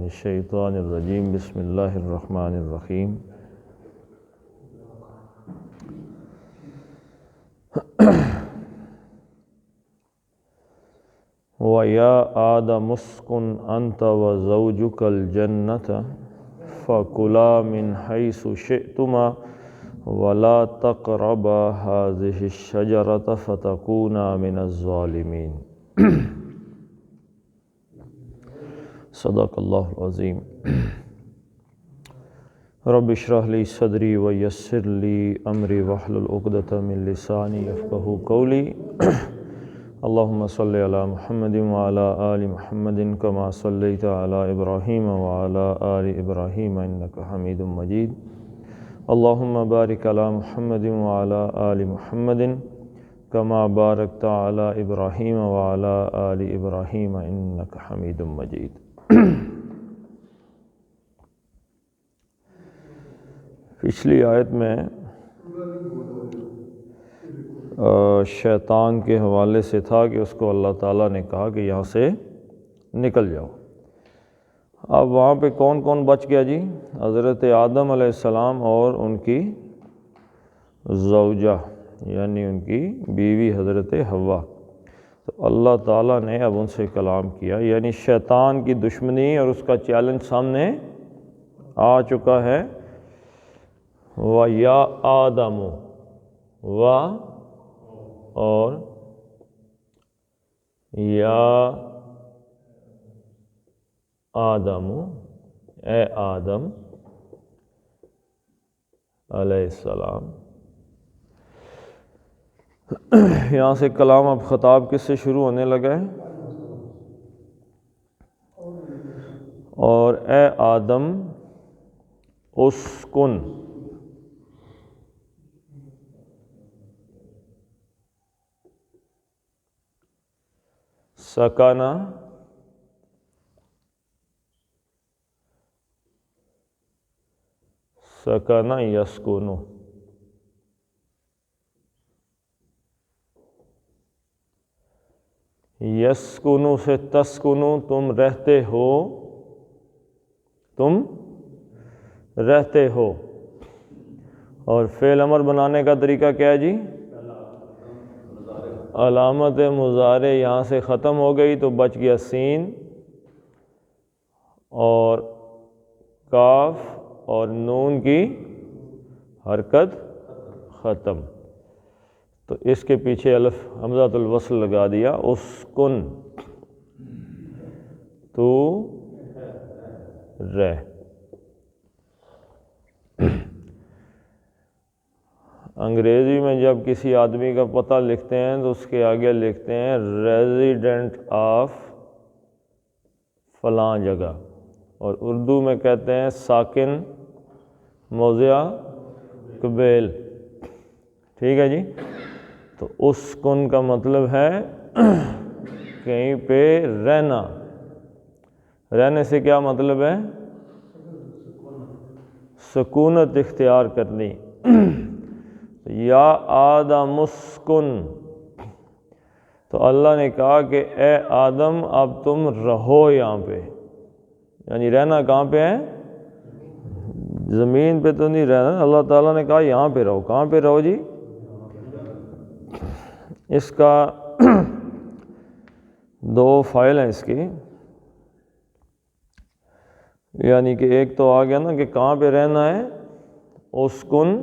الشیطان الرجیم بسم اللہ الرحمن الرحیم وَيَا آدَمُ اسْكُنْ أَنْتَ وَزَوْجُكَ الْجَنَّةَ فَكُلَا مِنْ حَيْثُ شِئْتُمَا وَلَا تَقْرَبَا هَٰذِهِ الشَّجَرَةَ فَتَكُونَا مِنَ الظَّالِمِينَ صدق اللہ العظیم۔ رب اشرح لی صدری ویسر لی امری واحلل عقدۃ من لسانی یفقہوا قولی۔ اللہم صلی علی محمد وعلی آل محمد کما صلیت علی ابراہیم وعلی آل ابراہیم انک حمید مجید۔ اللہم بارک علی محمد وعلی آل محمد کما بارکت علی ابراہیم وعلی آل ابراہیم انک حمید مجید۔ پچھلی آیت میں شیطان کے حوالے سے تھا کہ اس کو اللہ تعالیٰ نے کہا کہ یہاں سے نکل جاؤ۔ اب وہاں پہ کون کون بچ گیا جی؟ حضرت آدم علیہ السلام اور ان کی زوجہ یعنی ان کی بیوی حضرت حوا۔ تو اللہ تعالیٰ نے اب ان سے کلام کیا، یعنی شیطان کی دشمنی اور اس کا چیلنج سامنے آ چکا ہے۔ وَيَا آدَمُ اور یا آدم، اے آدم علیہ السلام۔ یہاں سے کلام اب خطاب کس سے شروع ہونے لگا ہے؟ اور اے آدم اسکن، سکنا سکنا یسکنو، یسکنو سے تسکنو، تم رہتے ہو، تم رہتے ہو۔ اور فعل امر بنانے کا طریقہ کیا ہے جی؟ علامت مضارع یہاں سے ختم ہو گئی تو بچ گیا سین اور کاف اور نون کی حرکت ختم، تو اس کے پیچھے الف حمزۃ الوصل لگا دیا، اسکن تو رہ۔ انگریزی میں جب کسی آدمی کا پتہ لکھتے ہیں تو اس کے آگے لکھتے ہیں ریزیڈنٹ آف فلاں جگہ، اور اردو میں کہتے ہیں ساکن موضع قبیل، ٹھیک ہے جی۔ تو اسکن کا مطلب ہے کہیں پہ رہنا، رہنے سے کیا مطلب ہے؟ سکونت اختیار کرنی۔ یا آدم اسکن، تو اللہ نے کہا کہ اے آدم اب تم رہو یہاں پہ، یعنی رہنا کہاں پہ ہے؟ زمین پہ تو نہیں رہنا، اللہ تعالیٰ نے کہا یہاں پہ رہو۔ کہاں پہ رہو جی؟ اس کا دو فائل ہیں اس کی، یعنی کہ ایک تو آ گیا نا کہ کہاں پہ رہنا ہے، اسکن،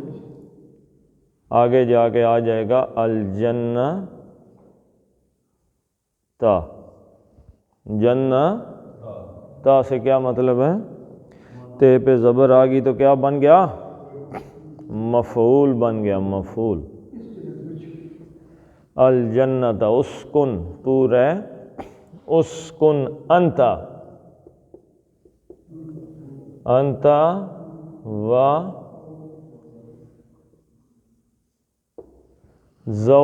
آگے جا کے آ جائے گا الجنہ تا، جنہ تا سے کیا مطلب ہے؟ تے پہ زبر آ گئی تو کیا بن گیا؟ مفعول بن گیا، مفعول۔ الجنۃ اسکن، تو رہ، اسکن انت، انت و زو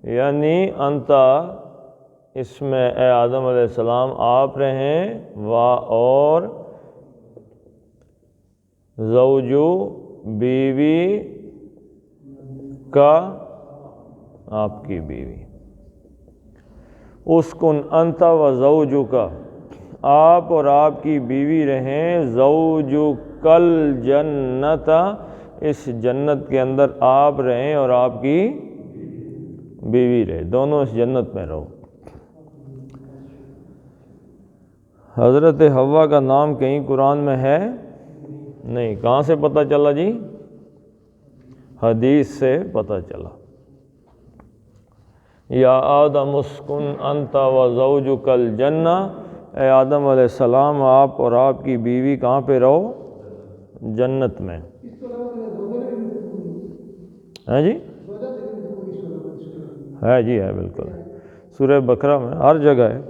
یعنی انتا، اس میں اے آدم علیہ السلام آپ رہیں، و اور زوجو بیوی کا، آپ کی بیوی۔ اسکن انت و زوجک، آپ اور آپ کی بیوی رہیں، زوجک الجنت، اس جنت کے اندر آپ رہیں اور آپ کی بیوی رہے، دونوں اس جنت میں رہو۔ حضرت حوا کا نام کہیں قرآن میں ہے نہیں، کہاں سے پتہ چلا جی؟ حدیث سے پتہ چلا۔ یا آدم اسکن انت و زوجک الجنہ، اے آدم علیہ السلام آپ اور آپ کی بیوی کہاں پہ رہو؟ جنت میں۔ ہے جی؟ ہے جی، ہے بالکل، سورہ بقرہ میں ہر جگہ ہے،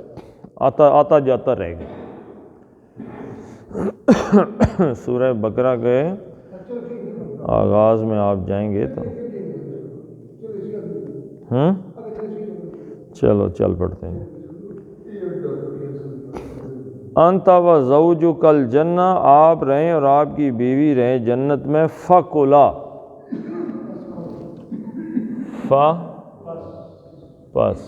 آتا جاتا رہے گا۔ سورہ بقرہ کے آغاز میں آپ جائیں گے تو چلو چل پڑتے ہیں۔ انت و زوجک الجنہ، آپ رہیں اور آپ کی بیوی رہیں جنت میں، فکلا، پس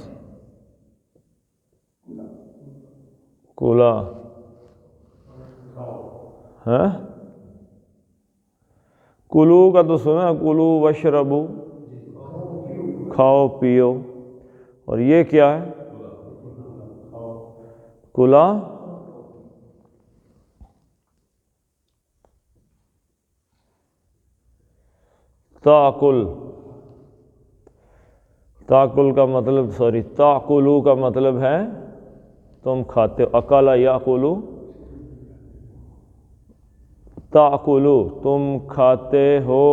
کلا ہے، کلو کا تو سنا، کلو وشربو، کھاؤ پیو، اور یہ کیا ہے؟ کلا تاکل، تاکل کا مطلب تاکلو کا مطلب ہے تم کھاتے ہو، اکلا یاکلو، تاکلو تم کھاتے ہو،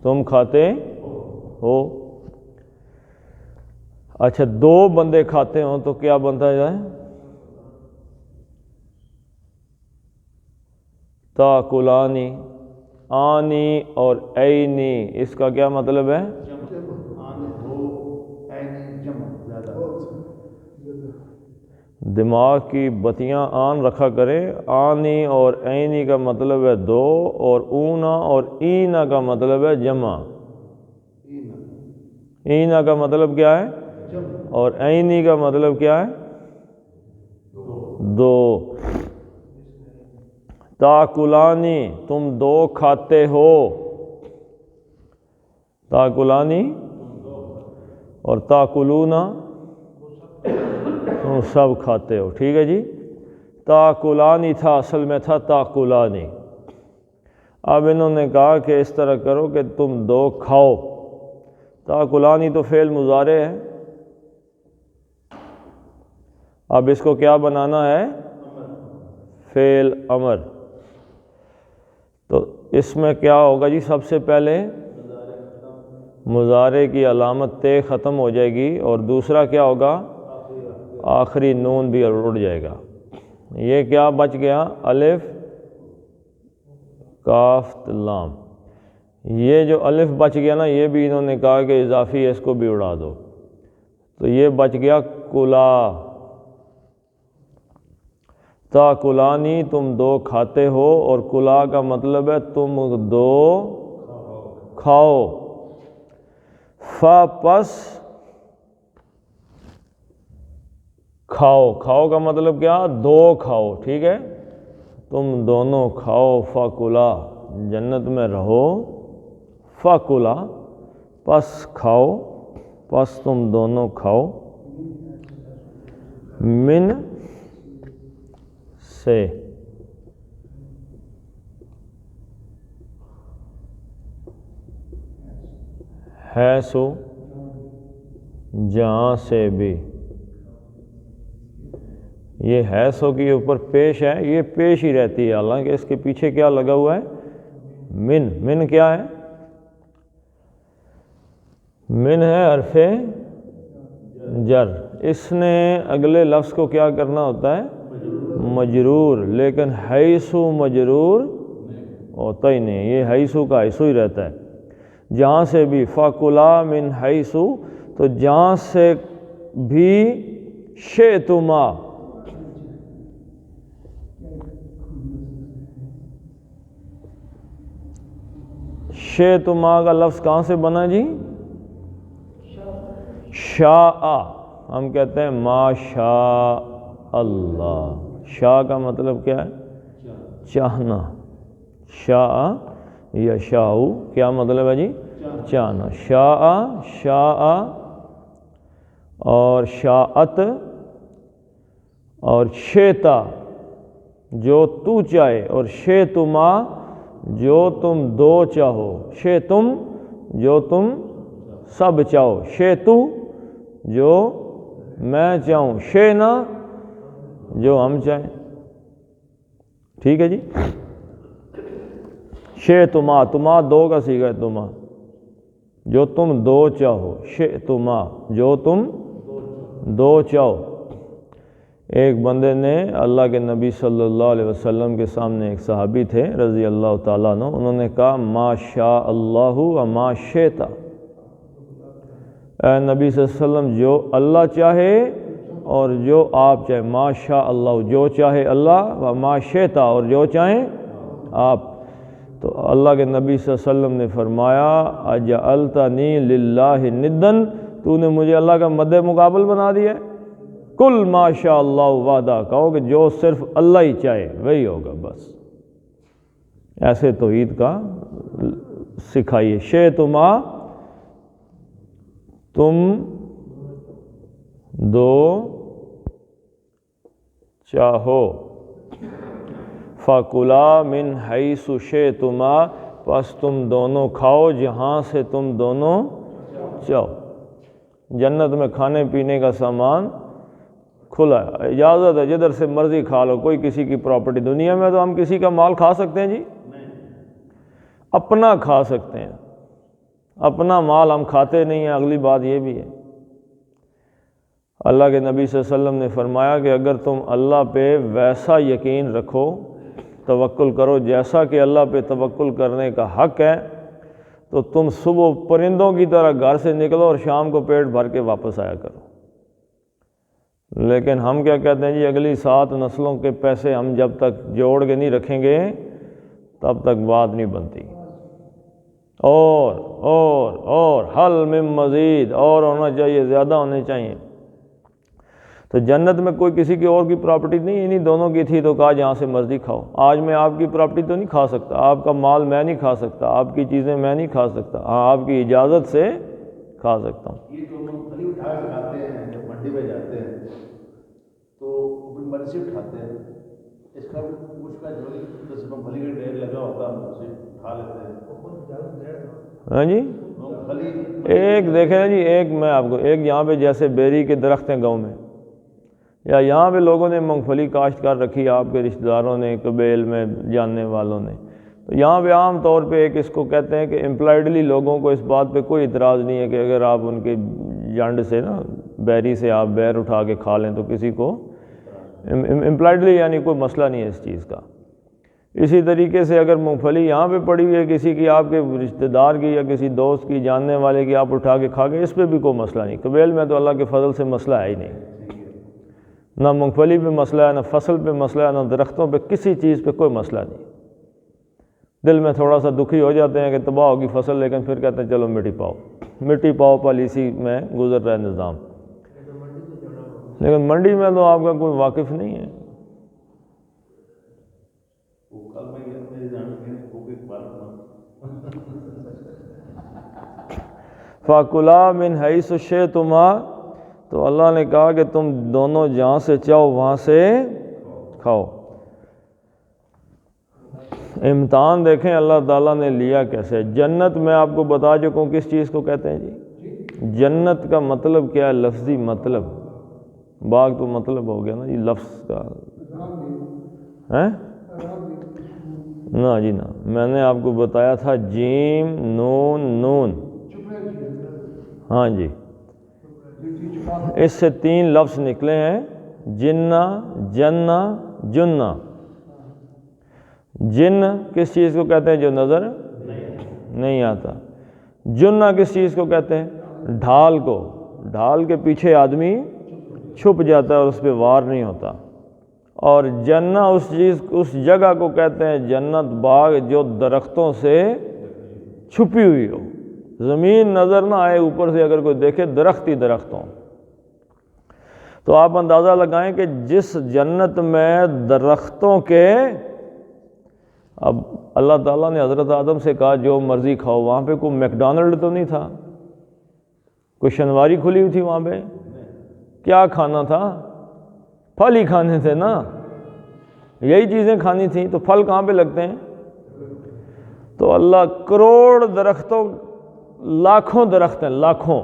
تم کھاتے ہو۔ اچھا، دو بندے کھاتے ہوں تو کیا بنتا جائے؟ تاکلانی، آنی اور اینی، اس کا کیا مطلب ہے؟ دماغ کی بتیاں آن رکھا کرے، آنی اور اینی کا مطلب ہے دو، اور اونا اور اینا کا مطلب ہے جمع۔ اینا کا مطلب کیا ہے؟ اور اینی کا مطلب کیا ہے؟ دو۔ تاکلانی تم دو کھاتے ہو، تاکلانی، اور تاکلونا تم سب کھاتے ہو، ٹھیک ہے جی۔ تاکلانی تھا، اصل میں تھا تاکلانی، اب انہوں نے کہا کہ اس طرح کرو کہ تم دو کھاؤ۔ تاکلانی تو فعل مضارع ہے، اب اس کو کیا بنانا ہے؟ فعل امر۔ تو اس میں کیا ہوگا جی؟ سب سے پہلے مضارع کی علامت تے ختم ہو جائے گی، اور دوسرا کیا ہوگا؟ آخری نون بھی اڑ جائے گا۔ یہ کیا بچ گیا؟ الف کاف لام، یہ جو الف بچ گیا نا، یہ بھی انہوں نے کہا کہ اضافی ہے، اس کو بھی اڑا دو، تو یہ بچ گیا کلا۔ تاکلانی تم دو کھاتے ہو، اور کلا کا مطلب ہے تم دو کھاؤ۔ پس کھاؤ، کھاؤ کا مطلب کیا؟ دو کھاؤ، ٹھیک ہے، تم دونوں کھاؤ، فکلا جنت میں رہو، فکلا پس کھاؤ، پس تم دونوں کھاؤ، من سے، ہے سو جہاں سے بھی، یہ ہے سو کے اوپر پیش ہے، یہ پیش ہی رہتی ہے، حالانکہ اس کے پیچھے کیا لگا ہوا ہے؟ من۔ من کیا ہے؟ من ہے حرف جر، اس نے اگلے لفظ کو کیا کرنا ہوتا ہے؟ مجرور، لیکن حیثو مجرور ہوتا ہی نہیں، یہ حیثو کا حیثو ہی رہتا ہے۔ جہاں سے بھی، فَكُلَا مِنْ حَيْثُ، تو جہاں سے بھی، شئتما، شئتما کا لفظ کہاں سے بنا جی؟ شاء ہم کہتے ہیں ما شاء اللہ، شاء کا مطلب کیا ہے؟ چاہنا۔ شاء یا شاء کیا مطلب ہے جی؟ چاہنا۔ شاء، شاء اور شاءت اور شیتا جو تو چاہے، اور شیتما جو تم دو چاہو، شیتم جو تم سب چاہو، شیتو جو میں چاہوں، شینا جو ہم چاہیں۔ ٹھیک ہے جی؟ شیتما، تما دو کا صیغہ ہے، تما جو تم دو چاہو، شیتما جو تم دو چاہو۔ ایک بندے نے اللہ کے نبی صلی اللہ علیہ وسلم کے سامنے، ایک صحابی تھے رضی اللہ تعالیٰ عنہ، انہوں نے کہا ما شاء اللہ و ما شئت، اے نبی صلی اللہ علیہ وسلم جو اللہ چاہے اور جو آپ چاہے، ما شاء اللہ جو چاہے اللہ، و ما شئت اور جو چاہیں آپ۔ تو اللہ کے نبی صلی اللہ علیہ وسلم نے فرمایا اجعلتنی للہ ندن، تو نے مجھے اللہ کا مد مقابل بنا دیا ہے۔ کل ما شاء اللہ وحدہ، کہو کہ جو صرف اللہ ہی چاہے وہی ہوگا بس۔ ایسے توحید کا سکھائیے۔ شئتما تم دو چاہو، فَكُلَا مِنْ حَيْثُ شِئْتُمَا، پس تم دونوں کھاؤ جہاں سے تم دونوں چاہو۔ جنت میں کھانے پینے کا سامان کھلا ہے، اجازت ہے جدھر سے مرضی کھا لو، کوئی کسی کی پراپرٹی۔ دنیا میں تو ہم کسی کا مال کھا سکتے ہیں جی؟ اپنا کھا سکتے ہیں، اپنا مال ہم کھاتے نہیں ہیں۔ اگلی بات یہ بھی ہے، اللہ کے نبی صلی اللہ علیہ وسلم نے فرمایا کہ اگر تم اللہ پہ ویسا یقین رکھو، توکل کرو جیسا کہ اللہ پہ توکل کرنے کا حق ہے، تو تم صبح پرندوں کی طرح گھر سے نکلو اور شام کو پیٹ بھر کے واپس آیا کرو۔ لیکن ہم کیا کہتے ہیں جی؟ اگلی 7 نسلوں کے پیسے ہم جب تک جوڑ کے نہیں رکھیں گے تب تک بات نہیں بنتی۔ اور حل من مزید، اور ہونا چاہیے، زیادہ ہونے چاہیے۔ تو جنت میں کوئی کسی کی اور کی پراپرٹی نہیں، انہی دونوں کی تھی تو کہا جہاں سے مرضی کھاؤ۔ آج میں آپ کی پراپرٹی تو نہیں کھا سکتا، آپ کا مال میں نہیں کھا سکتا، آپ کی چیزیں میں نہیں کھا سکتا، ہاں آپ کی اجازت سے کھا سکتا ہوں۔ یہ جو مونگپھلی اٹھا کے کھاتے ہیں، جب منڈی میں جاتے ہیں تو منڈی سے اٹھاتے ہیں، اس کا کچھ کا جو جیسے مونگپھلی کا ڈھیر لگا ہوتا ہے ہم اسے اٹھا لیتے ہیں۔ ہاں جی، ایک دیکھیں نا جی، ایک میں آپ کو ایک یہاں پہ جیسے بیری کے درخت ہیں گاؤں میں، یا یہاں پہ لوگوں نے مونگ پھلی کاشت کر رکھی، آپ کے رشتہ داروں نے، قبیل میں جاننے والوں نے، تو یہاں پہ عام طور پہ ایک اس کو کہتے ہیں کہ امپلائڈلی لوگوں کو اس بات پہ کوئی اعتراض نہیں ہے کہ اگر آپ ان کے جانڈ سے نا بیری سے آپ بیر اٹھا کے کھا لیں تو کسی کو امپلائڈلی یعنی کوئی مسئلہ نہیں ہے اس چیز کا۔ اسی طریقے سے اگر مونگ پھلی یہاں پہ پڑی ہوئی ہے کسی کی، آپ کے رشتہ دار کی یا کسی دوست کی، جاننے والے کی، آپ اٹھا کے کھا گئے، اس پہ بھی کوئی مسئلہ نہیں۔ قبیل میں تو اللہ کے فضل سے مسئلہ ہے ہی نہیں، نہ مونگ پھلی پہ مسئلہ ہے، نہ فصل پہ مسئلہ ہے، نہ درختوں پہ، کسی چیز پہ کوئی مسئلہ نہیں۔ دل میں تھوڑا سا دکھی ہو جاتے ہیں کہ تباہ ہوگی فصل، لیکن پھر کہتے ہیں چلو مٹی پاؤ پالیسی میں گزر رہا ہے نظام، لیکن منڈی میں تو آپ کا کوئی واقف نہیں ہے۔ فَكُلَا مِنْ حَيْثُ شِئْتُمَا، تو اللہ نے کہا کہ تم دونوں جہاں سے چاہو وہاں سے کھاؤ۔ امتحان دیکھیں اللہ تعالیٰ نے لیا کیسے۔ جنت میں آپ کو بتا چکا ہوں کس چیز کو کہتے ہیں جی؟ جنت کا مطلب کیا ہے؟ لفظی مطلب، باغ تو مطلب ہو گیا نا جی لفظ کا، ہے نا جی؟ نا میں نے آپ کو بتایا تھا جیم نون نون، ہاں جی، اس سے 3 لفظ نکلے ہیں، جنہ، جنہ، جنہ۔ جن کس چیز کو کہتے ہیں؟ جو نظر نہیں آتا۔ جنہ کس چیز کو کہتے ہیں؟ ڈھال کو، ڈھال کے پیچھے آدمی چھپ جاتا ہے اور اس پہ وار نہیں ہوتا۔ اور جنہ اس جگہ کو کہتے ہیں جنت، باغ جو درختوں سے چھپی ہوئی ہو، زمین نظر نہ آئے اوپر سے، اگر کوئی دیکھے درخت ہی درخت ہوں، تو آپ اندازہ لگائیں کہ جس جنت میں درختوں کے، اب اللہ تعالیٰ نے حضرت آدم سے کہا جو مرضی کھاؤ، وہاں پہ کوئی میکڈونلڈ تو نہیں تھا، کوئی شنواری کھلی ہوئی تھی وہاں پہ؟ کیا کھانا تھا؟ پھل ہی کھانے تھے نا، یہی چیزیں کھانی تھیں، تو پھل کہاں پہ لگتے ہیں؟ تو اللہ کروڑ درختوں، لاکھوں درخت ہیں، لاکھوں،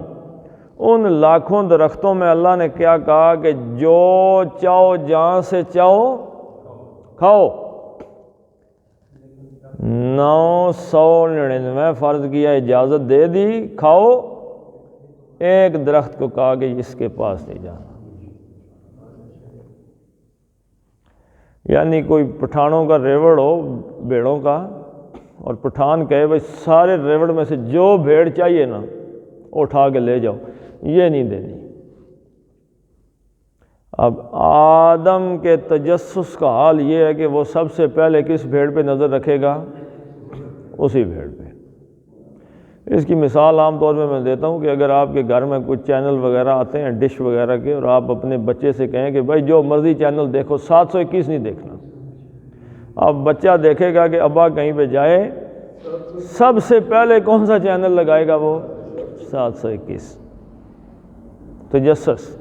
ان لاکھوں درختوں میں اللہ نے کیا کہا کہ جو چاہو جہاں سے چاہو کھاؤ، 999 فرض کیا، اجازت دے دی، کھاؤ، ایک درخت کو کہا کہ اس کے پاس نہیں جانا۔ یعنی کوئی پٹھانوں کا ریوڑ ہو بھیڑوں کا، اور پٹھان کہے بھائی سارے ریوڑ میں سے جو بھیڑ چاہیے نا اٹھا کے لے جاؤ، یہ نہیں دینی۔ اب آدم کے تجسس کا حال یہ ہے کہ وہ سب سے پہلے کس بھیڑ پہ نظر رکھے گا؟ اسی بھیڑ پہ۔ اس کی مثال عام طور میں دیتا ہوں کہ اگر آپ کے گھر میں کچھ چینل وغیرہ آتے ہیں ڈش وغیرہ کے، اور آپ اپنے بچے سے کہیں کہ بھائی جو مرضی چینل دیکھو، 721 نہیں دیکھنا، اب بچہ دیکھے گا کہ ابا کہیں پہ جائے سب سے پہلے کون سا چینل لگائے گا؟ وہ 721۔ تجسس۔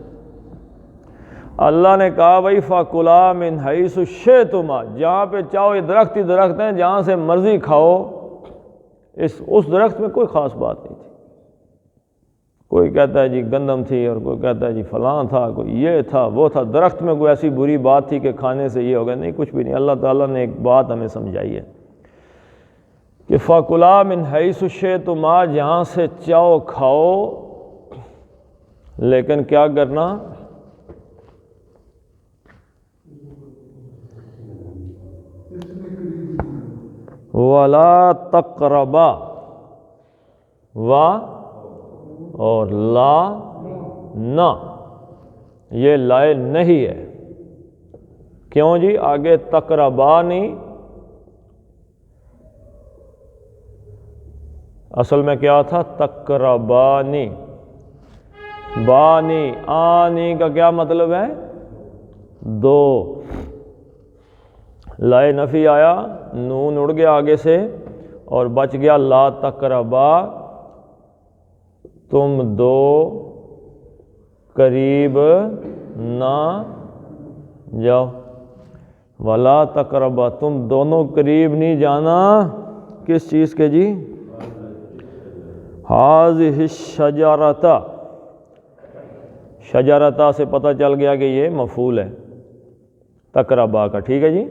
اللہ نے کہا بھائی فَكُلَا مِنْ حَيْثُ شِئْتُمَا، جہاں پہ چاہو، یہ درخت ہی درخت ہیں، جہاں سے مرضی کھاؤ۔ اس درخت میں کوئی خاص بات نہیں تھی، کوئی کہتا ہے جی گندم تھی، اور کوئی کہتا ہے جی فلاں تھا، کوئی یہ تھا وہ تھا، درخت میں کوئی ایسی بری بات تھی کہ کھانے سے یہ ہو گیا؟ نہیں، کچھ بھی نہیں۔ اللہ تعالیٰ نے ایک بات ہمیں سمجھائی ہے کہ فَكُلَا مِنْ حَيْثُ شِئْتُمَا، جہاں سے چاہو کھاؤ، لیکن کیا کرنا؟ وَلَا تَقْرَبَا، اور لا نہ، یہ لائے نہیں ہے۔ کیوں جی؟ آگے تقربانی، اصل میں کیا تھا؟ تقربانی، بانی، آنی کا کیا مطلب ہے؟ دو، لائے نفی آیا، نون اڑ گیا آگے سے، اور بچ گیا لا تقربا، تم دو قریب نہ جاؤ۔ ولا تقربا، تم دونوں قریب نہیں جانا، کس چیز کے جی؟ ہذہ الشجرۃ، شجرتا سے پتہ چل گیا کہ یہ مفعول ہے تقربا کا، ٹھیک ہے جی؟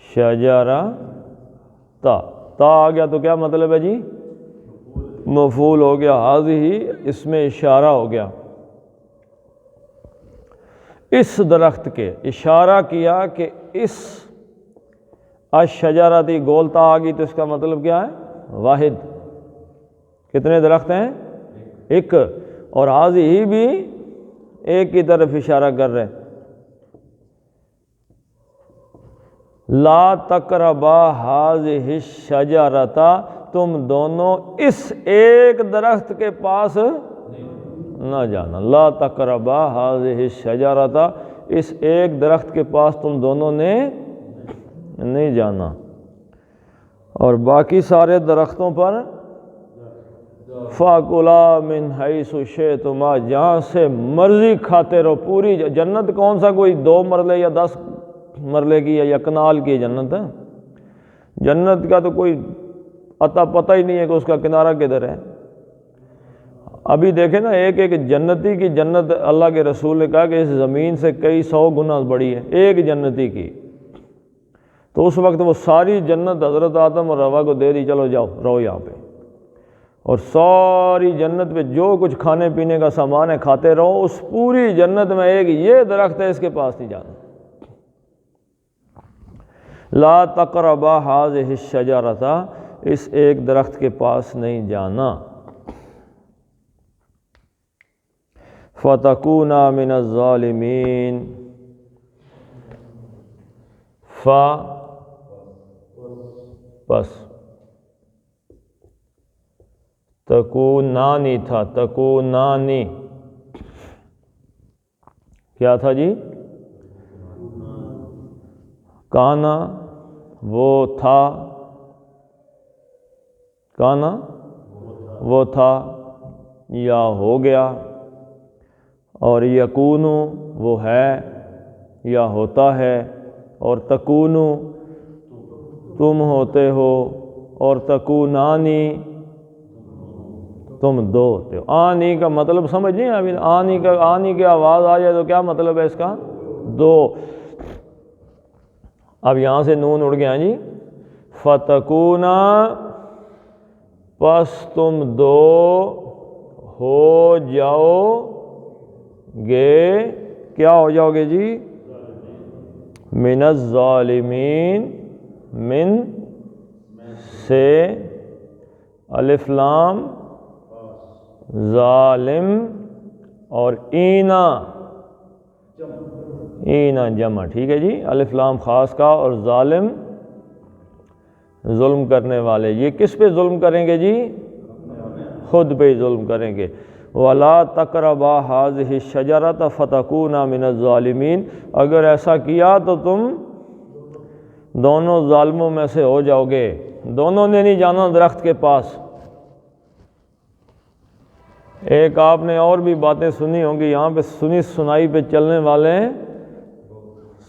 شجرہ تا آ گیا تو کیا مطلب ہے جی؟ مفعول ہو گیا، ہذہ اس میں اشارہ ہو گیا، اس درخت کے اشارہ کیا کہ اس الشجرۃ، گولتا آ گئی تو اس کا مطلب کیا ہے؟ واحد۔ کتنے درخت ہیں؟ ایک، اور ہذہ بھی ایک کی طرف اشارہ کر رہے ہیں۔ لا تقربا ہذہ الشجرۃ، تم دونوں اس ایک درخت کے پاس نہ جانا۔ لا تقربا ہذہ الشجرۃ، اس ایک درخت کے پاس تم دونوں نے نہیں جانا، اور باقی سارے درختوں پر فَكُلَا مِنْ حَيْثُ شِئْتُمَا، جہاں سے مرضی کھاتے رہو۔ پوری جنت کون سا کوئی 2 مرلے یا 10 مرلے کی یا کنال کی جنت ہے؟ جنت کا تو کوئی عطا پتہ ہی نہیں ہے کہ اس کا کنارہ کدھر ہے۔ ابھی دیکھیں نا، ایک جنتی کی جنت، اللہ کے رسول نے کہا کہ اس زمین سے کئی 100 گنا بڑی ہے ایک جنتی کی، تو اس وقت وہ ساری جنت حضرت آدم اور حوا کو دے دی، چلو جاؤ رہو یہاں پہ، اور ساری جنت پہ جو کچھ کھانے پینے کا سامان ہے کھاتے رہو۔ اس پوری جنت میں ایک یہ درخت ہے، اس کے پاس نہیں جانا۔ لا تقربا ہذہ الشجرۃ، اس ایک درخت کے پاس نہیں جانا۔ فَتَكُونَا مِنَ الظَّالِمِينَ، بس تکونانی تھا، تکونانی کیا تھا جی؟ کانا وہ تھا، کانا وہ تھا یا ہو گیا، اور یکونو وہ ہے یا ہوتا ہے، اور تکونو تم ہوتے ہو، اور تکونانی تم دو ہوتے ہو۔ آنی کا مطلب سمجھ نہیں ابھی؟ آنی کی آواز آ جائے تو کیا مطلب ہے اس کا؟ دو۔ اب یہاں سے نون اڑ گیا جی، فتکونا پس تم دو ہو جاؤ گے، کیا ہو جاؤ گے جی؟ من الظالمین، من سے الف لام ظالم، اور اینا، اینا جمع، ٹھیک ہے جی، الف لام خاص کا، اور ظالم ظلم کرنے والے۔ یہ کس پہ ظلم کریں گے جی؟ خود پہ ظلم کریں گے۔ وَلَا تَقْرَبَا هَٰذِهِ الشَّجَرَةَ فَتَكُونَا مِنَ الظَّالِمِينَ، اگر ایسا کیا تو تم دونوں ظالموں میں سے ہو جاؤ گے۔ دونوں نے نہیں جانا درخت کے پاس۔ ایک آپ نے اور بھی باتیں سنی ہوں گی، یہاں پہ سنی سنائی پہ چلنے والے ہیں،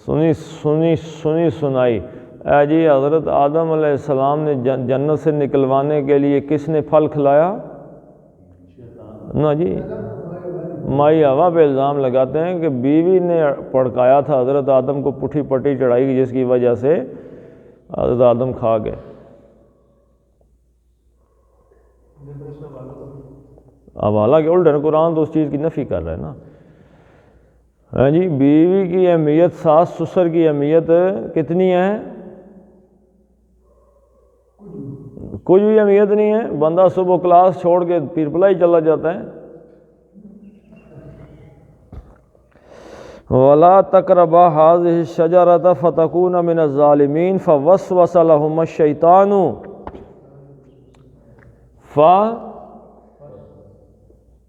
سنی سنائی۔ اے جی حضرت آدم علیہ السلام نے جنت سے نکلوانے کے لیے کس نے پھل کھلایا؟ نا جی، مائی ہوا پہ الزام لگاتے ہیں کہ بیوی نے پڑکایا تھا حضرت آدم کو، پٹھی پٹی چڑھائی گئی، جس کی وجہ سے حضرت آدم کھا گئے۔ اب حالانکہ الٹا قرآن تو اس چیز کی نفی کر رہا ہے نا۔ ہاں جی، بیوی کی اہمیت، ساس سسر کی اہمیت کتنی ہے؟ کچھ بھی اہمیت نہیں ہے، بندہ صبح کلاس چھوڑ کے پیر پلائی چلا جاتا ہے۔ وَلَا تَقْرَبَا هَٰذِهِ الشَّجَرَةَ فَتَكُونَ مِنَ الظَّالِمِينَ فَوَسْوَسَ لَهُمَا الشَّيْطَانُ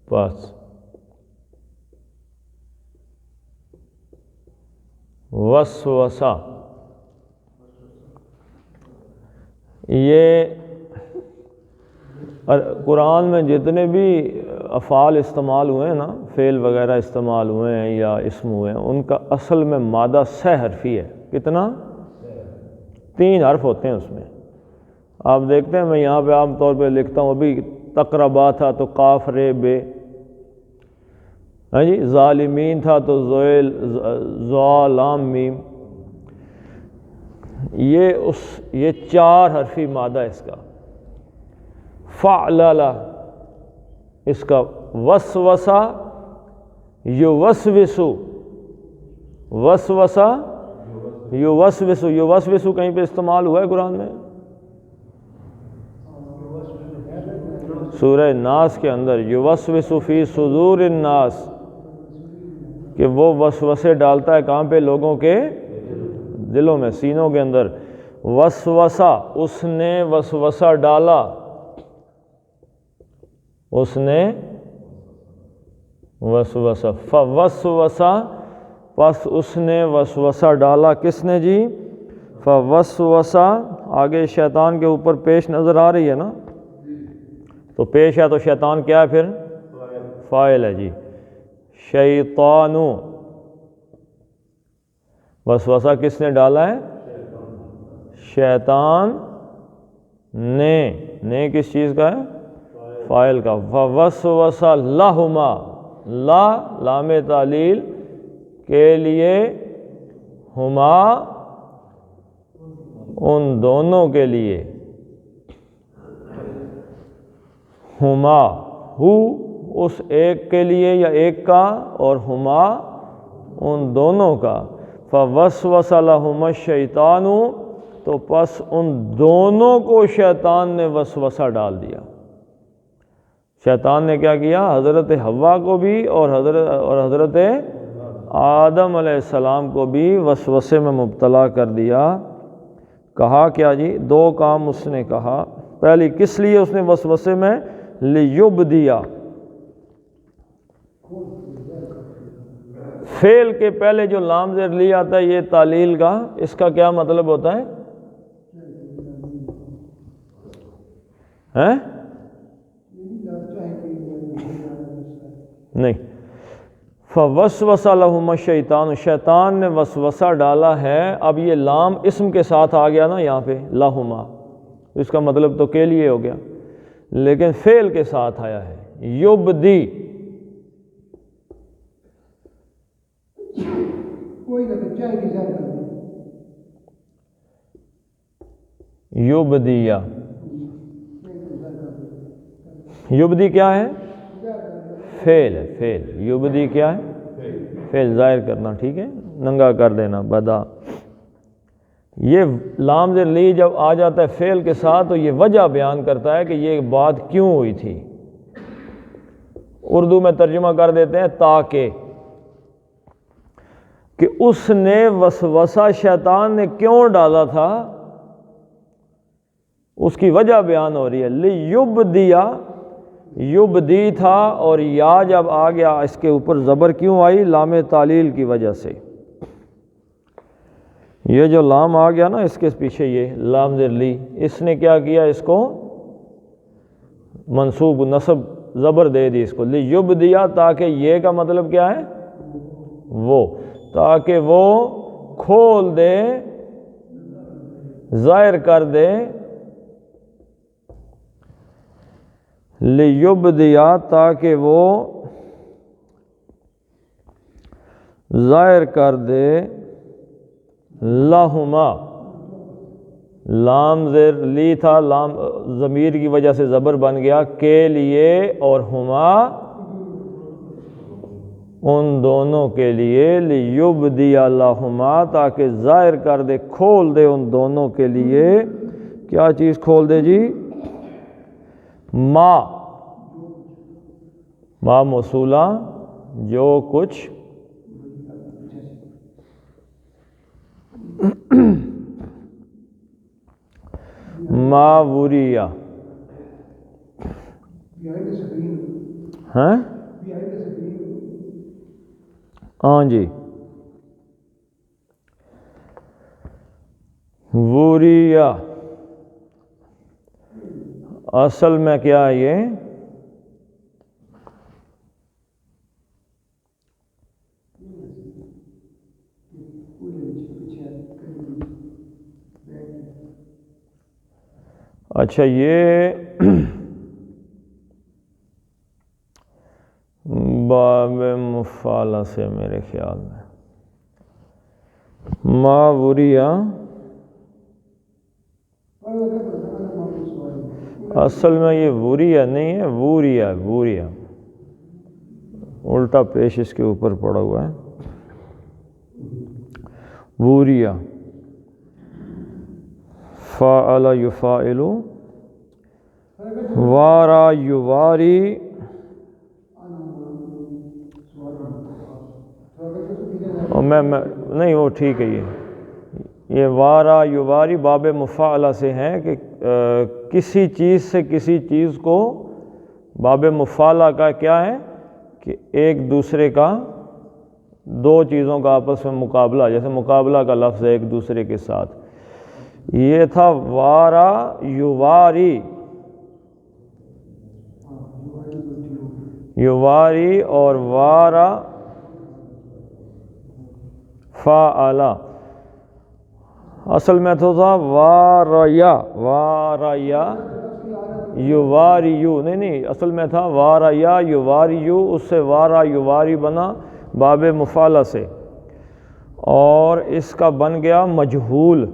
بس وسوسہ، یہ قرآن میں جتنے بھی افعال استعمال ہوئے ہیں نا، فعل وغیرہ استعمال ہوئے ہیں یا اسم ہوئے ہیں، ان کا اصل میں مادہ سہ حرفی ہے۔ کتنا؟ 3 حرف ہوتے ہیں اس میں۔ آپ دیکھتے ہیں، میں یہاں پہ عام طور پہ لکھتا ہوں، ابھی تقربا تھا تو قاف رے بے، ہاں جی، ظالمین تھا تو ذویل ذا لام میم، یہ 4 حرفی مادہ اس کا۔ فعلل اس کا وسوسہ، یوسوسو، وسوسہ یوسوسو، یوسوسو کہیں پہ استعمال ہوا ہے قرآن میں؟ سورہ ناس کے اندر، یوسوس فی صدور الناس، کہ وہ وسوسے ڈالتا ہے کہاں پہ؟ لوگوں کے دلوں میں، سینوں کے اندر۔ وسوسہ، اس نے وسوسہ ڈالا، اس نے وسوسہ، فوسوسہ پس اس نے وسوسہ ڈالا، کس نے جی؟ فوسوسہ، آگے شیطان کے اوپر پیش نظر آ رہی ہے نا، تو پیش ہے تو شیطان کیا ہے پھر؟ فاعل ہے جی۔ شیطانو، وسوسہ کس نے ڈالا ہے؟ شیطان نے کس چیز کا ہے؟ فاعل کا۔ فوسوس لہما، لا لام تعلیل کے لیے، ہما ان دونوں کے لیے، ہما ہو اس ایک کے لیے یا ایک کا، اور ہما ان دونوں کا۔ فوسوس لہما الشیطان، تو پس ان دونوں کو شیطان نے وسوسہ ڈال دیا۔ شیطان نے کیا کیا؟ حضرت حوا کو بھی اور حضرت آدم علیہ السلام کو بھی وسوسے میں مبتلا کر دیا۔ کہا کیا جی؟ 2 کام اس نے کہا۔ پہلی کس لیے اس نے وسوسے میں لیبدیا، فعل کے پہلے جو لام زیر لی آتا ہے یہ تعلیل کا، اس کا کیا مطلب ہوتا ہے؟ نہیں، فوسوس لہما الشیطان، شیطان نے وسوسہ ڈالا ہے۔ اب یہ لام اسم کے ساتھ آ گیا نا یہاں پہ لہما، اس کا مطلب تو کے لیے ہو گیا، لیکن فعل کے ساتھ آیا ہے یبدی، یبدیا، یبدی کیا ہے؟ فعل ہے، فعل، یبدی کیا ہے؟ فعل، ظاہر کرنا، ٹھیک ہے، ننگا کر دینا، بدا۔ یہ لام زیر لی جب آ جاتا ہے فعل کے ساتھ تو یہ وجہ بیان کرتا ہے کہ یہ بات کیوں ہوئی تھی۔ اردو میں ترجمہ کر دیتے ہیں تاکہ، کہ اس نے وسوسہ شیطان نے کیوں ڈالا تھا، اس کی وجہ بیان ہو رہی ہے۔ لیبدیا، یبدی تھا اور یا جب آ گیا اس کے اوپر زبر کیوں آئی؟ لام تعلیل کی وجہ سے۔ یہ جو لام آ گیا نا اس کے پیچھے یہ لام زیر لی، اس نے کیا کیا؟ اس کو منصوب نصب زبر دے دی اس کو، لیبدیا، تاکہ یہ کا مطلب کیا ہے؟ وہ، تاکہ وہ کھول دے، ظاہر کر دے، لیبدیا، تاکہ وہ ظاہر کر دے، لہما، لام زیر لی تھا، لام ضمیر کی وجہ سے زبر بن گیا، کے لیے، اور ہما ان دونوں کے لیے، لیبدیا لہما، تاکہ ظاہر کر دے، کھول دے ان دونوں کے لیے، کیا چیز کھول دے جی؟ ما موصولہ، جو کچھ، ما وریا، ہاں ہاں جی، وریا اصل میں کیا ہے یہ؟ اچھا، یہ باب مفعلہ سے میرے خیال میں ما وریا، اصل میں یہ وریا نہیں ہے، ووریا، ووریا، الٹا پیش اس کے اوپر پڑا ہوا ہے، ووریا، فاعل یفاعل، وارا یواری، میں نہیں، وہ ٹھیک ہے، یہ وارا یواری باب مفعلہ سے ہیں کہ کسی چیز سے کسی چیز کو، باب مفعلہ کا کیا ہے کہ ایک دوسرے کا، دو چیزوں کا آپس میں مقابلہ، جیسے مقابلہ کا لفظ ہے ایک دوسرے کے ساتھ، یہ تھا وارا یواری، یواری، اور وارا فاعلا، اصل میں تو تھا واریا، واریا یواریو، نہیں، اصل میں تھا واریا یواریو، اس سے وارا یواری بنا باب مفعلہ سے، اور اس کا بن گیا مجہول،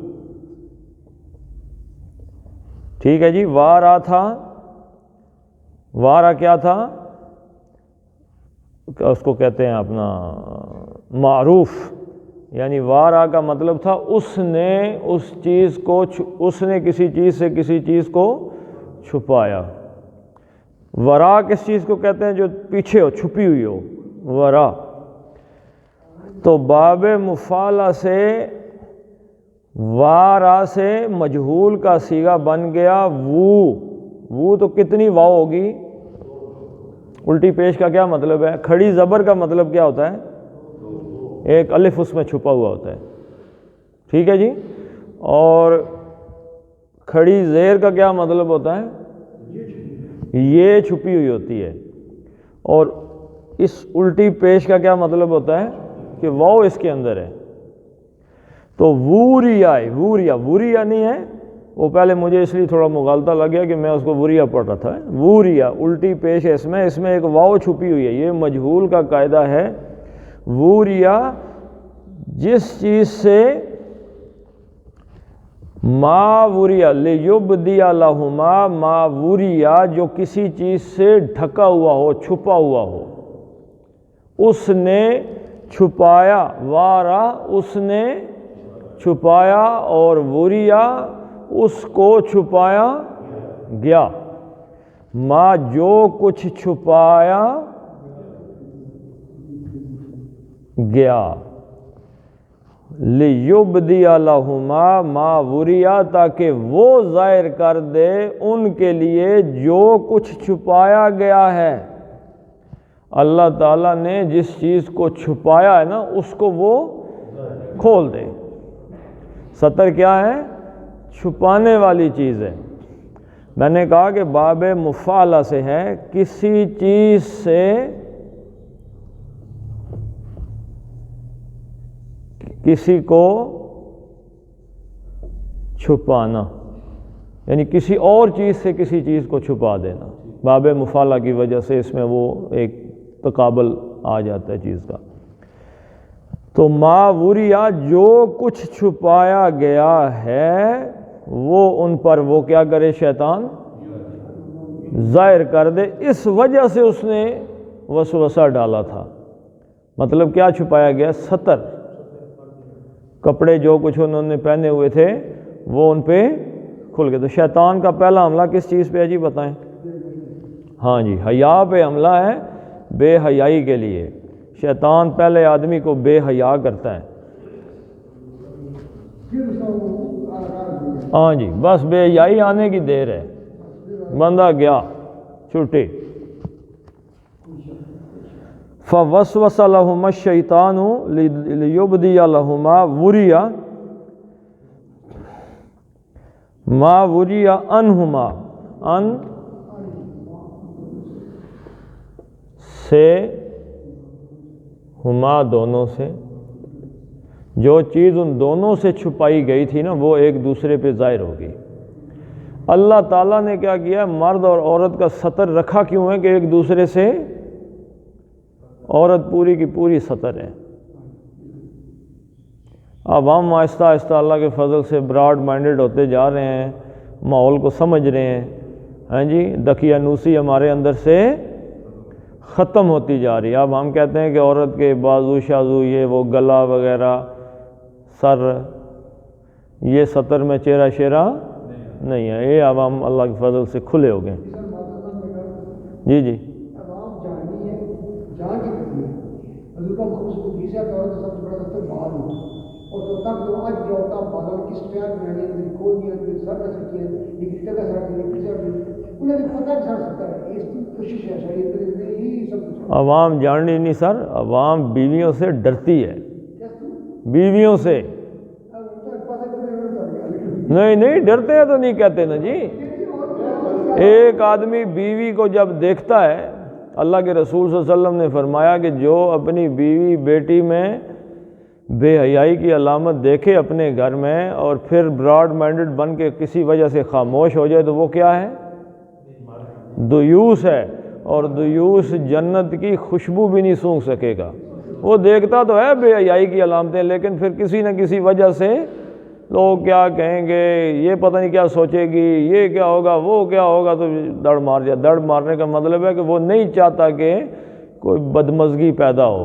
ٹھیک ہے جی۔ وارا تھا، وارا کیا تھا؟ اس کو کہتے ہیں اپنا معروف، یعنی وارا کا مطلب تھا اس نے اس چیز کو، اس نے کسی چیز سے کسی چیز کو چھپایا۔ ورا کس چیز کو کہتے ہیں؟ جو پیچھے ہو، چھپی ہوئی ہو، ورا۔ تو باب مفعلہ سے وارا سے مجہول کا صیغہ بن گیا وہ تو کتنی واو ہوگی؟ الٹی پیش کا کیا مطلب ہے؟ کھڑی زبر کا مطلب کیا ہوتا ہے؟ ایک الف اس میں چھپا ہوا ہوتا ہے، ٹھیک ہے جی. اور کھڑی زیر کا کیا مطلب ہوتا ہے؟ یہ چھپی ہوئی ہوتی ہے. اور اس الٹی پیش کا کیا مطلب ہوتا ہے؟ کہ واو اس کے اندر ہے. تو ووریا ووریا نہیں ہے، وہ پہلے مجھے اس لیے تھوڑا مغالطہ لگ گیا کہ میں اس کو وریا پڑھ رہا تھا. ووریا الٹی پیش ہے، اس میں ایک واو چھپی ہوئی ہے. یہ مجہول کا قاعدہ ہے. ووریا جس چیز سے ما وریا لیبدی لہما ما وریا، جو کسی چیز سے ڈھکا ہوا ہو، چھپا ہوا ہو، اس نے چھپایا. وارا اس نے چھپایا، اور وریا اس کو چھپایا گیا. ما جو کچھ چھپایا گیا. لیبدی لہما ما وریا، تاکہ وہ ظاہر کر دے ان کے لیے جو کچھ چھپایا گیا ہے. اللہ تعالیٰ نے جس چیز کو چھپایا ہے نا، اس کو وہ کھول دے. ستر کیا ہے؟ چھپانے والی چیز ہے. میں نے کہا کہ باب مفعلہ سے ہے، کسی چیز سے کسی کو چھپانا، یعنی کسی اور چیز سے کسی چیز کو چھپا دینا. باب مفعلہ کی وجہ سے اس میں وہ ایک تقابل آ جاتا ہے چیز کا. تو ما وریا جو کچھ چھپایا گیا ہے، وہ ان پر وہ کیا کرے؟ شیطان ظاہر کر دے. اس وجہ سے اس نے وسوسہ ڈالا تھا. مطلب کیا چھپایا گیا؟ ستر. کپڑے جو کچھ انہوں نے پہنے ہوئے تھے وہ ان پہ کھل گئے. تو شیطان کا پہلا حملہ کس چیز پہ ہے جی بتائیں؟ ہاں جی، حیا پہ حملہ ہے، بے حیائی کے لیے. شیطان پہلے آدمی کو بے حیا کرتا ہے. ہاں جی، بس بے حیائی آنے کی دیر ہے، بندہ گیا چھٹی. فوسوس لہما الشیطان لیبدی لہما وریا ما وریا عنہما، ان سے ہما دونوں سے، جو چیز ان دونوں سے چھپائی گئی تھی نا وہ ایک دوسرے پہ ظاہر ہوگی. اللہ تعالیٰ نے کیا کیا؟ مرد اور عورت کا ستر رکھا کیوں ہے؟ کہ ایک دوسرے سے عورت پوری کی پوری ستر ہے. اب ہم آہستہ آہستہ اللہ کے فضل سے براڈ مائنڈڈ ہوتے جا رہے ہیں، ماحول کو سمجھ رہے ہیں. ہاں جی، دقیانوسی ہمارے اندر سے ختم ہوتی جا رہی ہے. اب ہم کہتے ہیں کہ عورت کے بازو شازو، یہ وہ گلا وغیرہ، سر، یہ ستر میں چہرہ شیرہ نہیں ہے. یہ اب ہم اللہ کے فضل سے کھلے ہو گئے. جی جی عوام جاننی نہیں سر، عوام بیویوں سے ڈرتی ہے، بیویوں سے. نہیں ڈرتے ہیں تو نہیں کہتے نا جی. ایک آدمی بیوی کو جب دیکھتا ہے، اللہ کے رسول صلی اللہ علیہ وسلم نے فرمایا کہ جو اپنی بیوی بیٹی میں بے حیائی کی علامت دیکھے اپنے گھر میں اور پھر براڈ مائنڈڈ بن کے کسی وجہ سے خاموش ہو جائے تو وہ کیا ہے؟ دیوس ہے. اور دیوس جنت کی خوشبو بھی نہیں سونگھ سکے گا. وہ دیکھتا تو ہے بے حیائی کی علامتیں، لیکن پھر کسی نہ کسی وجہ سے لوگ کیا کہیں گے، یہ پتہ نہیں کیا سوچے گی، یہ کیا ہوگا، وہ کیا ہوگا، تو دڑ مار جائے. دڑ مارنے کا مطلب ہے کہ وہ نہیں چاہتا کہ کوئی بدمزگی پیدا ہو.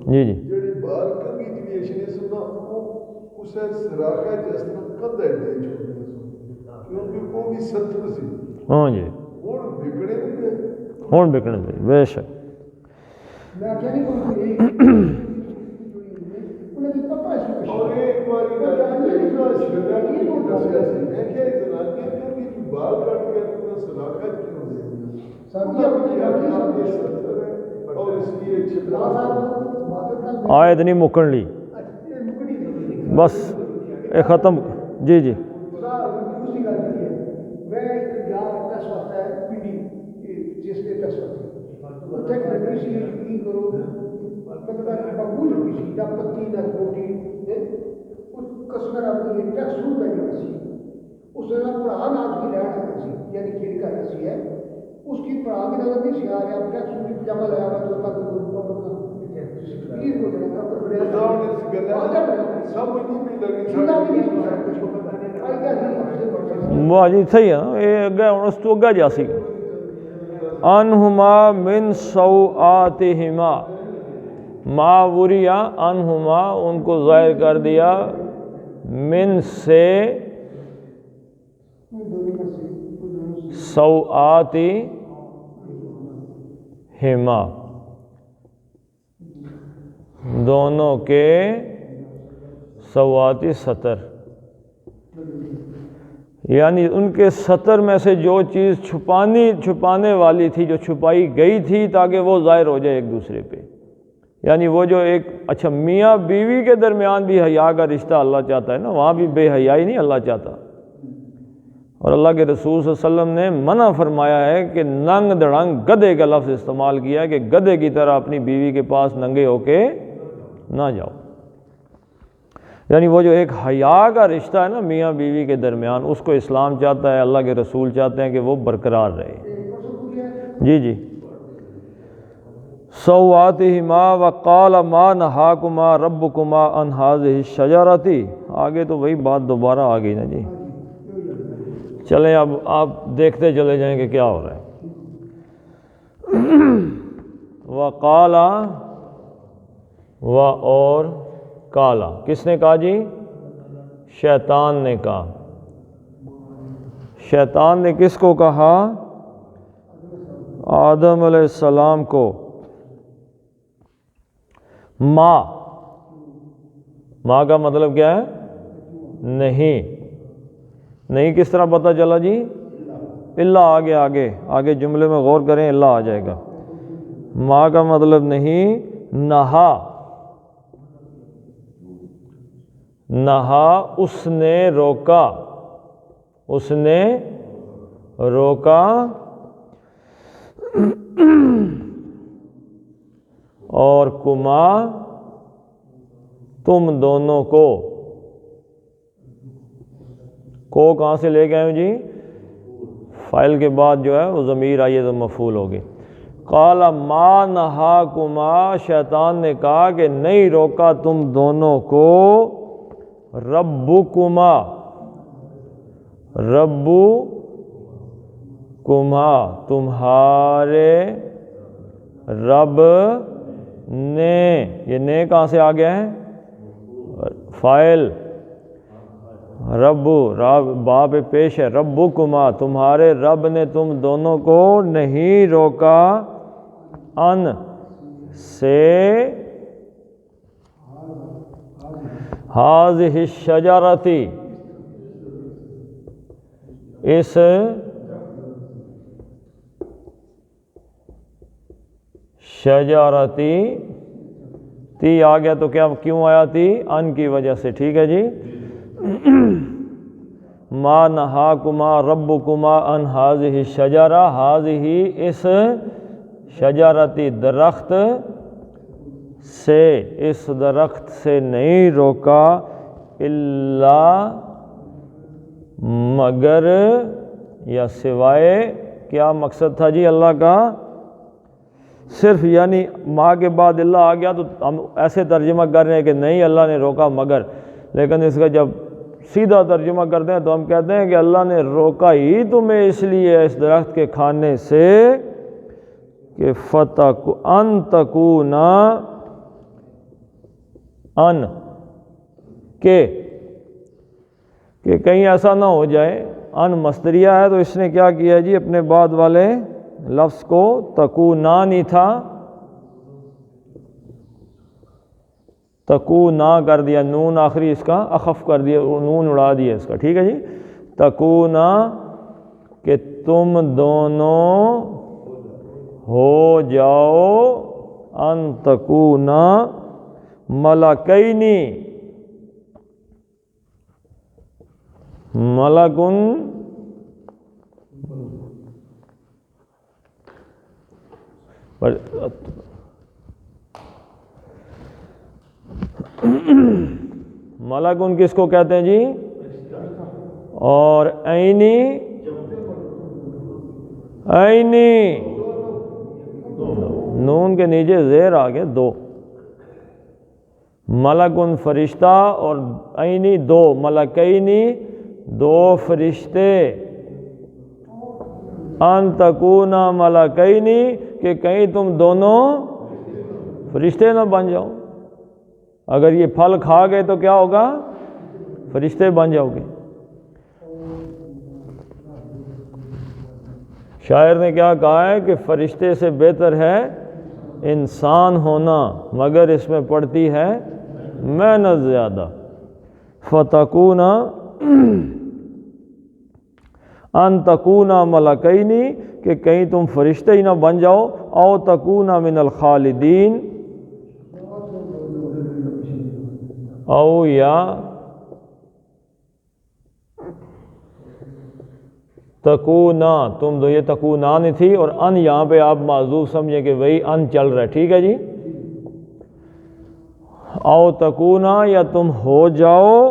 جی جی ہاں جی، ہوں بکنے پہ بے شک. اور ایک بار اور اس کی ایک آیت نہیں مکن لی بس یہ ختم جی جی اس کی پڑھا کے نظر نہیں سکھا رہے آپ ٹیکس جمع لگا ہوا تو واہ جی صحیح ہے نا یہ اگے ہوں اس تو اگے جا سی انہما من سوآتہما ما وریا انہما ان کو ظاہر کر دیا من سے سوآتی ہما دونوں کے سوآتی سطر یعنی ان کے سطر میں سے جو چیز چھپانے والی تھی جو چھپائی گئی تھی تاکہ وہ ظاہر ہو جائے ایک دوسرے پہ یعنی وہ جو ایک اچھا میاں بیوی کے درمیان بھی حیا کا رشتہ اللہ چاہتا ہے نا وہاں بھی بے حیائی نہیں اللہ چاہتا اور اللہ کے رسول صلی اللہ علیہ وسلم نے منع فرمایا ہے کہ ننگ دڑنگ گدھے کا لفظ استعمال کیا ہے کہ گدھے کی طرح اپنی بیوی کے پاس ننگے ہو کے نہ جاؤ یعنی وہ جو ایک حیا کا رشتہ ہے نا میاں بیوی کے درمیان اس کو اسلام چاہتا ہے اللہ کے رسول چاہتے ہیں کہ وہ برقرار رہے جی جی سوآتہما وقال ما نہاکما ربکما عن ہذہ الشجرۃ آگے تو وہی بات دوبارہ آ گئی نا جی چلیں اب آپ دیکھتے چلے جائیں کہ کیا ہو رہا ہے وقال و اور کالا کس نے کہا جی شیطان نے کہا شیطان نے کس کو کہا آدم علیہ السلام کو ماں کا مطلب کیا ہے نہیں کس طرح پتہ چلا جی اللہ آگے جملے میں غور کریں اللہ آ جائے گا ماں کا مطلب نہیں نہا اس نے روکا اور کما تم دونوں کو کہاں سے لے کے آئے جی فائل کے بعد جو ہے وہ ضمیر آئیے تو مفعول ہوگی قال ما نہاکما شیطان نے کہا کہ نہیں روکا تم دونوں کو ربکما تمہارے رب نے یہ نے کہاں سے آ گیا ہے فائل رب باب پیش ہے ربکما تمہارے رب نے تم دونوں کو نہیں روکا ان سے ہذہ الشجرۃ اس شجرتی تی آ گیا تو کیوں آیا تھی ان کی وجہ سے ٹھیک ہے جی ما نہاکما ربکما ان ہذہ الشجرہ ہذہ اس شجرتی درخت سے اس درخت سے نہیں روکا الا مگر یا سوائے کیا مقصد تھا جی اللہ کا صرف یعنی ماں کے بعد اللہ آ گیا تو ہم ایسے ترجمہ کر رہے ہیں کہ نہیں اللہ نے روکا مگر لیکن اس کا جب سیدھا ترجمہ کرتے ہیں تو ہم کہتے ہیں کہ اللہ نے روکا ہی تمہیں اس لیے اس درخت کے کھانے سے کہ ان تکونا ان کہ کہیں ایسا نہ ہو جائے ان مصدریہ ہے تو اس نے کیا کیا جی اپنے بعد والے لفظ کو تکونانی تھا تکونا کر دیا نون آخری اس کا اخف کر دیا نون اڑا دیا اس کا ٹھیک ہے جی تکونا کہ تم دونوں ہو جاؤ ان تکونا ملکینی، ملکن ملکن کس کو کہتے ہیں جی؟ اور عینی، عینی نون کے نیچے زیر آگے دو، ملکن فرشتہ اور عینی دو، ملکینی دو فرشتے، ان تکونا ملکینی کہ کہیں تم دونوں فرشتے نہ بن جاؤ، اگر یہ پھل کھا گئے تو کیا ہوگا؟ فرشتے بن جاؤ گے۔ شاعر نے کیا کہا ہے کہ فرشتے سے بہتر ہے انسان ہونا، مگر اس میں پڑتی ہے محنت زیادہ۔ فتکونا ان تکونا ملکینی کہ کہیں تم فرشتے ہی نہ بن جاؤ، او تکونا من الخالدین، او یا تکونا، تم دو یہ تکونان تھی اور ان یہاں پہ آپ معذوف سمجھیں کہ وہی ان چل رہا ہے، ٹھیک ہے جی۔ او تکونا یا تم ہو جاؤ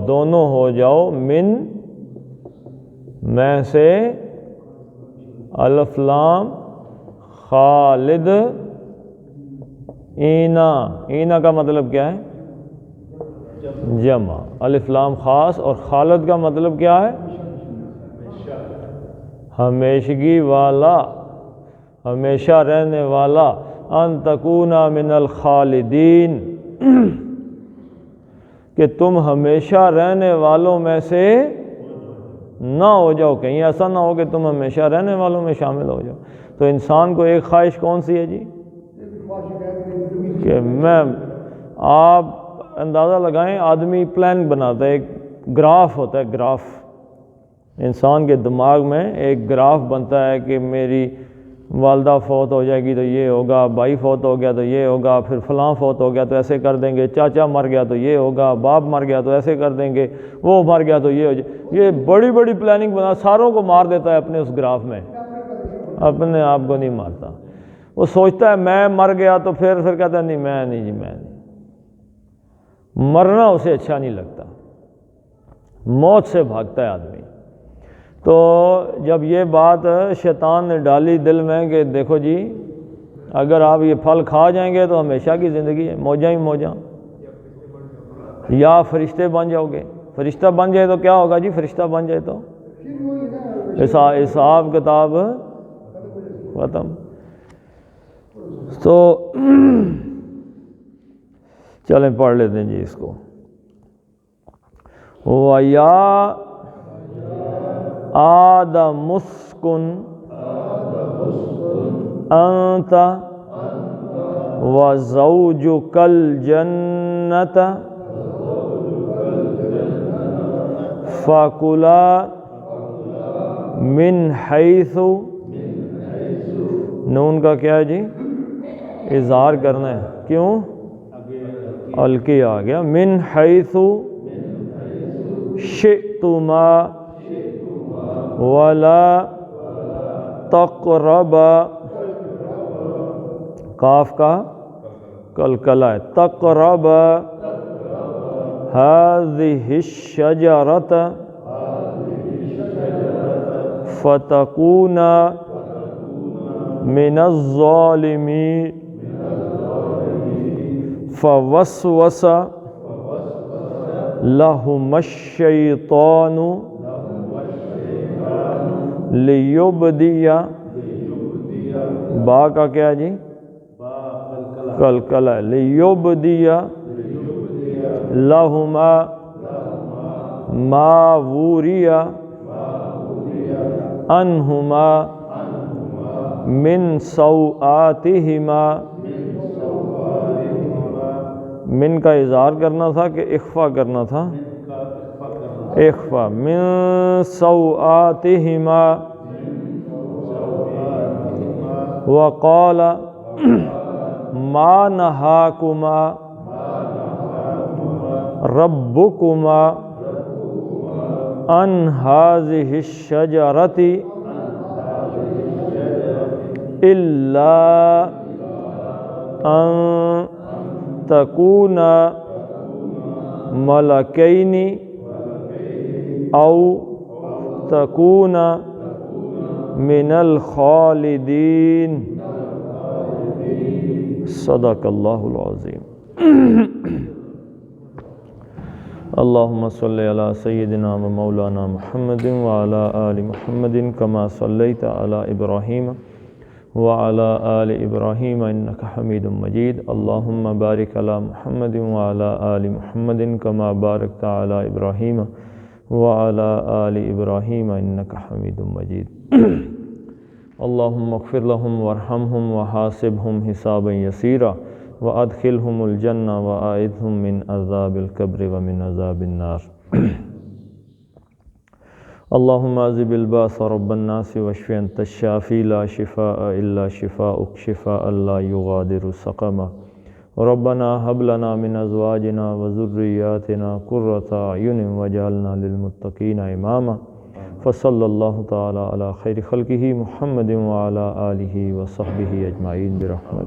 دونوں ہو جاؤ، من میں سے، الف لام خالد، اینا، اینا کا مطلب کیا ہے؟ جمع، الف لام خاص، اور خالد کا مطلب کیا ہے؟ ہمیشگی والا، ہمیشہ رہنے والا۔ ان تکونا من الخالدین کہ تم ہمیشہ رہنے والوں میں سے نہ ہو جاؤ، کہیں ایسا نہ ہو کہ تم ہمیشہ رہنے والوں میں شامل ہو جاؤ۔ تو انسان کو ایک خواہش کون سی ہے جی؟ کہ آپ اندازہ لگائیں، آدمی پلان بناتا ہے، ایک گراف ہوتا ہے، گراف انسان کے دماغ میں ایک گراف بنتا ہے کہ میری والدہ فوت ہو جائے گی تو یہ ہوگا، بھائی فوت ہو گیا تو یہ ہوگا، پھر فلاں فوت ہو گیا تو ایسے کر دیں گے، چاچا مر گیا تو یہ ہوگا، باپ مر گیا تو ایسے کر دیں گے، وہ مر گیا تو یہ ہو جائے، یہ بڑی بڑی پلاننگ بنا، ساروں کو مار دیتا ہے اپنے اس گراف میں، اپنے آپ کو نہیں مارتا۔ وہ سوچتا ہے میں مر گیا تو پھر کہتا ہے نہیں میں نہیں جی، میں نہیں، مرنا اسے اچھا نہیں لگتا، موت سے بھاگتا ہے آدمی۔ تو جب یہ بات شیطان نے ڈالی دل میں کہ دیکھو جی اگر آپ یہ پھل کھا جائیں گے تو ہمیشہ کی زندگی ہے، موجاں ہی موجاں، یا فرشتے بن جاؤ گے، فرشتہ بن جائے تو کیا ہوگا جی؟ فرشتہ بن جائے تو حساب کتاب ختم۔ تو چلیں پڑھ لیتے ہیں جی اس کو۔ وَيَا آدَمُ اسْكُنْ أَنْتَ وَزَوْجُكَ الْجَنَّةَ فَكُلَا مِنْ حَيْثُ، نون کا کیا ہے جی؟ اظہار کرنا ہے، کیوں؟ الکی آ گیا، من حیث شئتما ولا تقربا، کاف کا کلکلہ ہے، تقربا هذه الشجرة فتكونا من الظالمين، فوسوس لهما الشیطان لیبدی، با کا کیا جی؟ کلکلہ ہے، لیبدی لہما ما وری عنہما من سوآتہما، من کا اظہار کرنا تھا کہ اخفا کرنا تھا؟ اخفا من سوآتہما وقال ما نہاکما ربکما عن هذه الشجرة إلا أن تكونا ملكين أو تكونا من الخالدين صدق اللہ العظیم. اللہم صلی علی سیدنا و مولانا محمد وعلی آل محمد کما صلیت علی ابراہیم وعلی آل ابراہیم انکا حمید مجید. اللہم بارک علی محمد وعلی آل محمد کما بارکت علی ابراہیم وعلی آل ابراہیم انکا حمید مجید. اللہم اغفر لهم وارحمهم وحاسبهم حسابا یسیرا وادخلهم الجنہ واعذهم من عذاب القبر ومن عذاب النار. اللہم اذهب الباس رب الناس واشف انت الشافی لا شفاء الا شفاؤک شفاء لا یغادر سقما. ربنا هب لنا من ازواجنا وذریاتنا قرۃ اعین واجعلنا للمتقین اماما. فصلی اللہ تعالی علی خیر خلقہ محمد وعلی آلہ وصحبہ اجمعین برحمتہ.